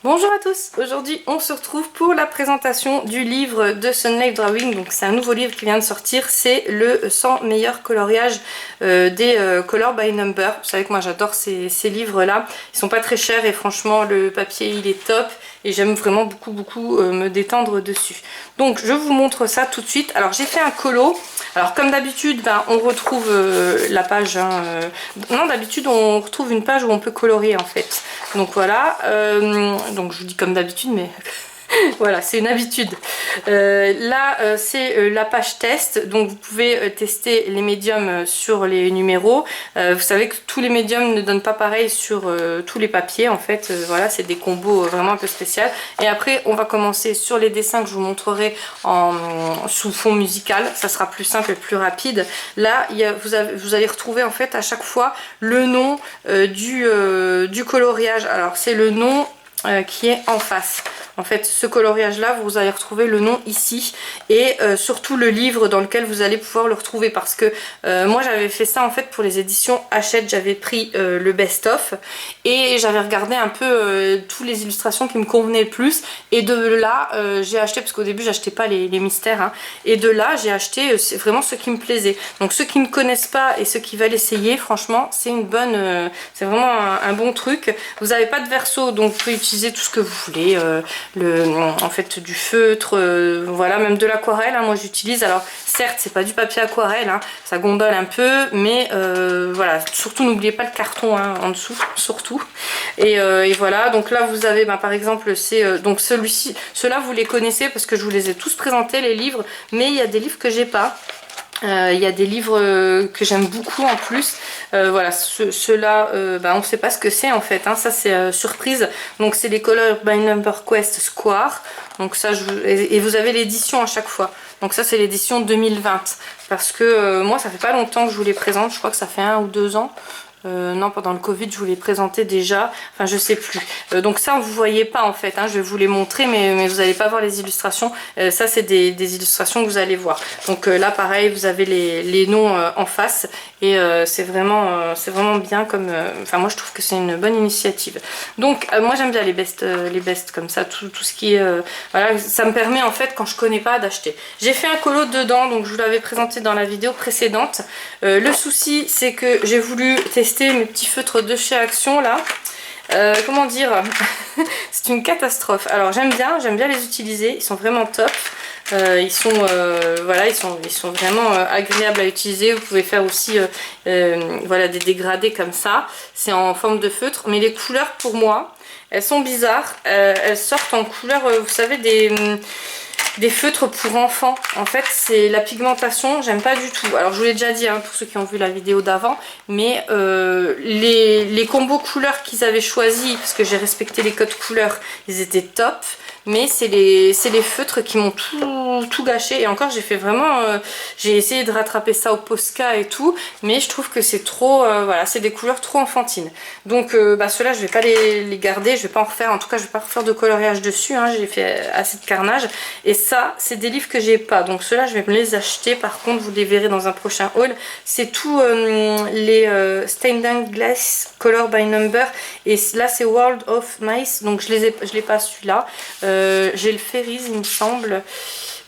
Bonjour à tous, aujourd'hui on se retrouve pour la présentation du livre de Sunlight Drawing. Donc c'est un nouveau livre qui vient de sortir, c'est le 100 meilleurs coloriages des Color by Number. Vous savez que moi j'adore ces livres là, ils sont pas très chers et franchement le papier il est top et j'aime vraiment beaucoup me détendre dessus. Donc je vous montre ça tout de suite. Alors j'ai fait un colo, alors comme d'habitude on retrouve la page, non d'habitude on retrouve une page où on peut colorier en fait. Donc voilà, donc je vous dis comme d'habitude mais voilà, c'est une habitude. Là, c'est la page test, donc vous pouvez tester les médiums sur les numéros. Vous savez que tous les médiums ne donnent pas pareil sur tous les papiers, en fait. Voilà, c'est des combos vraiment un peu spéciaux. Et après, on va commencer sur les dessins que je vous montrerai sous fond musical. Ça sera plus simple et plus rapide. Là, vous allez retrouver en fait à chaque fois le nom du coloriage. Alors, c'est le nom qui est en face. En fait, ce coloriage là, vous allez retrouver le nom ici et surtout le livre dans lequel vous allez pouvoir le retrouver, parce que moi j'avais fait ça en fait pour les éditions Hachette. J'avais pris le best-of et j'avais regardé un peu toutes les illustrations qui me convenaient le plus, et de là j'ai acheté, parce qu'au début j'achetais pas les mystères, hein, et de là j'ai acheté vraiment ceux qui me plaisaient. Donc ceux qui ne connaissent pas et ceux qui veulent essayer, franchement c'est une bonne, c'est vraiment un bon truc. Vous n'avez pas de verso, donc vous pouvez utiliser tout ce que vous voulez, en fait du feutre, voilà, même de l'aquarelle, hein, moi j'utilise. Alors certes c'est pas du papier aquarelle, hein, ça gondole un peu, mais voilà, surtout n'oubliez pas le carton, hein, en dessous surtout. Et voilà, donc là vous avez par exemple c'est donc celui-ci, ceux-là vous les connaissez parce que je vous les ai tous présentés les livres, mais il y a des livres que j'ai pas. Il y a des livres que j'aime beaucoup en plus. Voilà, ceux-là, on ne sait pas ce que c'est en fait, hein. Ça c'est surprise. Donc c'est les Color by Number Quest Square. Donc ça, et vous avez l'édition à chaque fois. Donc ça c'est l'édition 2020. Parce que moi ça fait pas longtemps que je vous les présente. Je crois que ça fait 1 ou 2 ans. Non, pendant le Covid je vous les présentais déjà, enfin je sais plus. Donc ça vous voyez pas en fait, hein. Je vais vous les montrer mais vous n'allez pas voir les illustrations. Ça c'est des illustrations que vous allez voir. Donc là pareil, vous avez les noms en face, et c'est vraiment bien comme, enfin moi je trouve que c'est une bonne initiative. Donc moi j'aime bien les best comme ça, tout ce qui est voilà, ça me permet en fait quand je connais pas d'acheter. J'ai fait un colo dedans, donc je vous l'avais présenté dans la vidéo précédente. Le souci c'est que j'ai voulu tester mes petits feutres de chez Action là. Comment dire, c'est une catastrophe. Alors j'aime bien les utiliser, ils sont vraiment top. Voilà, ils sont vraiment agréables à utiliser. Vous pouvez faire aussi voilà, des dégradés comme ça. C'est en forme de feutre, mais les couleurs pour moi, elles sont bizarres. Elles sortent en couleur, vous savez, des feutres pour enfants. En fait c'est la pigmentation, j'aime pas du tout. Alors je vous l'ai déjà dit, hein, pour ceux qui ont vu la vidéo d'avant, mais les combos couleurs qu'ils avaient choisis, parce que j'ai respecté les codes couleurs, ils étaient top. Mais c'est les feutres qui m'ont tout gâché. Et encore j'ai fait vraiment, j'ai essayé de rattraper ça au Posca et tout, mais je trouve que c'est trop, voilà, c'est des couleurs trop enfantines. Donc ceux-là je vais pas les garder, je vais pas en refaire, en tout cas je vais pas refaire de coloriage dessus, hein, j'ai fait assez de carnage. Et ça c'est des livres que j'ai pas, donc ceux-là je vais me les acheter. Par contre vous les verrez dans un prochain haul. C'est tout les Stained Glass Color by Number, et là c'est World of Mice, donc je l'ai pas celui-là. J'ai le Fairies il me semble,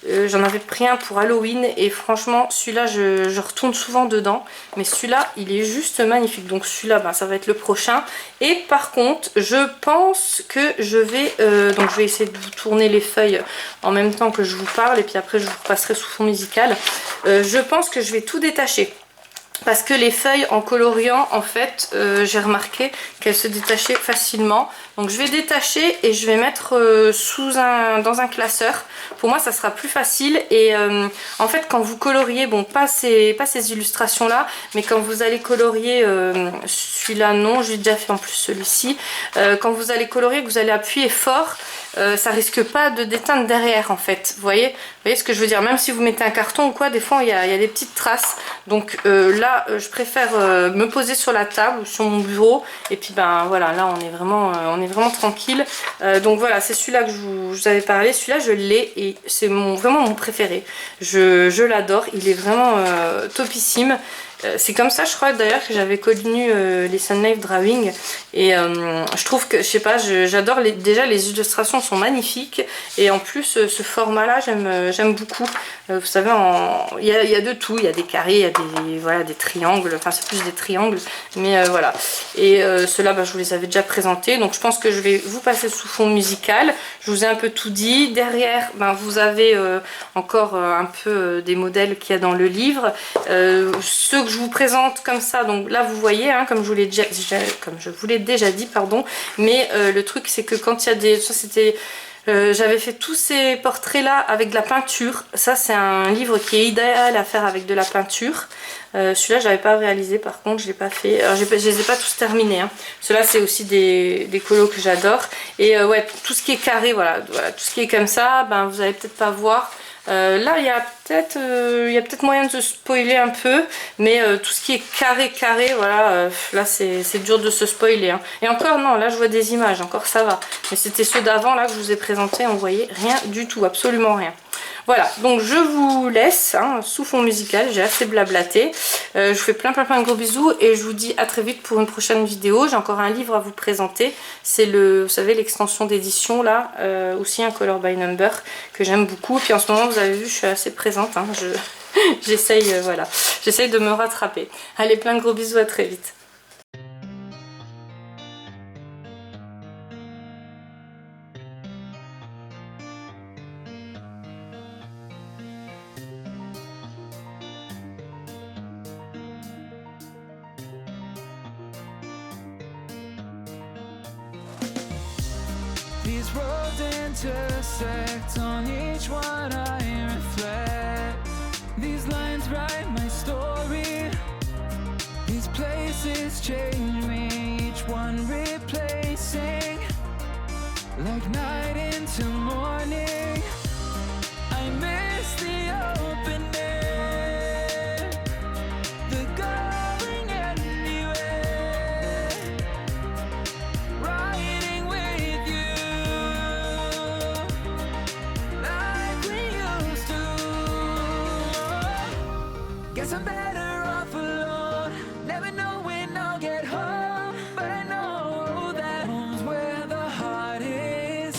j'en avais pris un pour Halloween et franchement celui-là je retourne souvent dedans, mais celui-là il est juste magnifique. Donc celui-là ça va être le prochain. Et par contre je pense que je vais donc je vais essayer de vous tourner les feuilles en même temps que je vous parle, et puis après je vous repasserai sous fond musical. Je pense que je vais tout détacher, parce que les feuilles en coloriant en fait j'ai remarqué qu'elles se détachaient facilement. Donc je vais détacher et je vais mettre dans un classeur. Pour moi ça sera plus facile. Et en fait quand vous coloriez, bon pas ces illustrations là, mais quand vous allez colorier celui-là, non j'ai déjà fait en plus celui-ci, quand vous allez colorier, que vous allez appuyer fort, ça risque pas de déteindre derrière en fait. Vous voyez ce que je veux dire? Même si vous mettez un carton ou quoi, des fois il y a des petites traces. Donc là je préfère me poser sur la table ou sur mon bureau, et puis voilà, là on est vraiment tranquille. Donc voilà, c'est celui-là que je vous avais parlé. Celui-là je l'ai et c'est vraiment mon préféré. Je l'adore, il est vraiment topissime. C'est comme ça, je crois d'ailleurs que j'avais connu les Sun Life Drawing. Et je trouve que, je sais pas, j'adore déjà les illustrations sont magnifiques. Et en plus, ce format-là, j'aime beaucoup. Vous savez, il y a de tout. Il y a des carrés, il y a voilà, des triangles. Enfin, c'est plus des triangles. Mais voilà. Et ceux-là, bah, je vous les avais déjà présentés. Donc, je pense que je vais vous passer sous fond musical. Je vous ai un peu tout dit. Derrière, ben, vous avez encore un peu des modèles qu'il y a dans le livre. Ceux que je vous présente comme ça, donc là vous voyez, hein, comme je vous l'ai déjà dit, pardon. Mais le truc c'est que quand il y a des... Ça c'était... j'avais fait tous ces portraits là avec de la peinture. Ça c'est un livre qui est idéal à faire avec de la peinture. Celui-là je l'avais pas réalisé, par contre je l'ai pas fait. Alors, je les ai pas tous terminés, hein. Ceux-là c'est aussi des colos que j'adore. Et ouais, tout ce qui est carré, voilà, tout ce qui est comme ça, ben vous allez peut-être pas voir. Là il y a peut-être moyen de se spoiler un peu, mais tout ce qui est carré, voilà, là c'est dur de se spoiler, hein. Et encore non, là je vois des images, encore ça va. Mais c'était ceux d'avant là que je vous ai présenté, on voyait rien du tout, absolument rien. Voilà, donc je vous laisse hein, sous fond musical, j'ai assez blablaté. Je vous fais plein de gros bisous et je vous dis à très vite pour une prochaine vidéo. J'ai encore un livre à vous présenter, c'est vous savez, l'extension d'édition là, aussi un Color by Number que j'aime beaucoup. Puis en ce moment, vous avez vu, je suis assez présente, hein, j'essaye voilà, j'essaye de me rattraper. Allez, plein de gros bisous, à très vite. These roads intersect, on each one I reflect. These lines write my story. These places change me, each one replacing. Like night into morning, I miss the open air, the going anywhere, riding with you like we used to. Guess I'm better off alone, never know when I'll get home, but I know that home's where the heart is.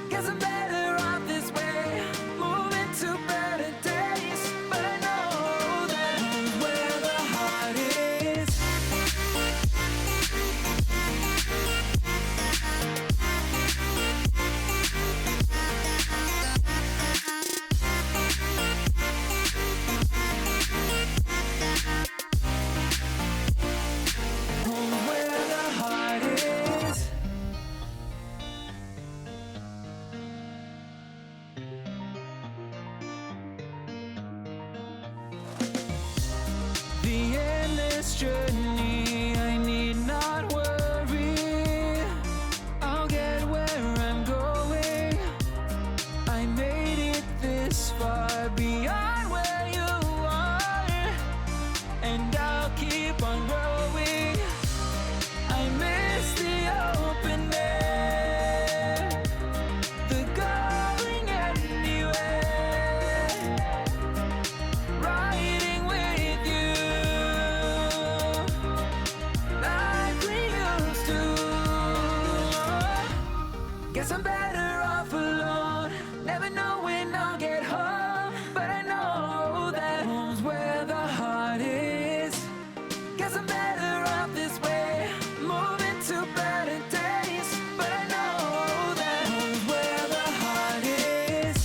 Guess I'm better off this way, moving to better days, but I know that home's where the heart is. Home's where the heart is. The endless journey, I need not worry, I'll get where I'm going. I made it this far, beyond where you are, and I'll keep on growing. I miss the open air, the going anywhere, riding with you like we used to. Guess I'm better off alone, never know when I'll get home, but I know that home's where the heart is. Guess I'm better off this way, moving to better days, but I know that home's where the heart is.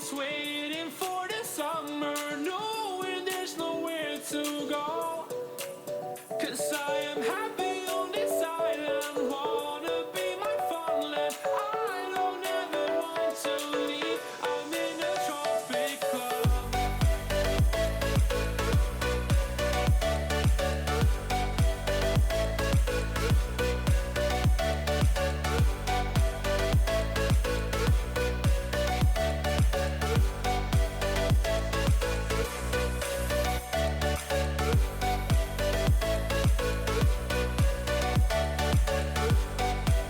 just waiting for the summer, knowing there's nowhere to go. 'Cause I am happy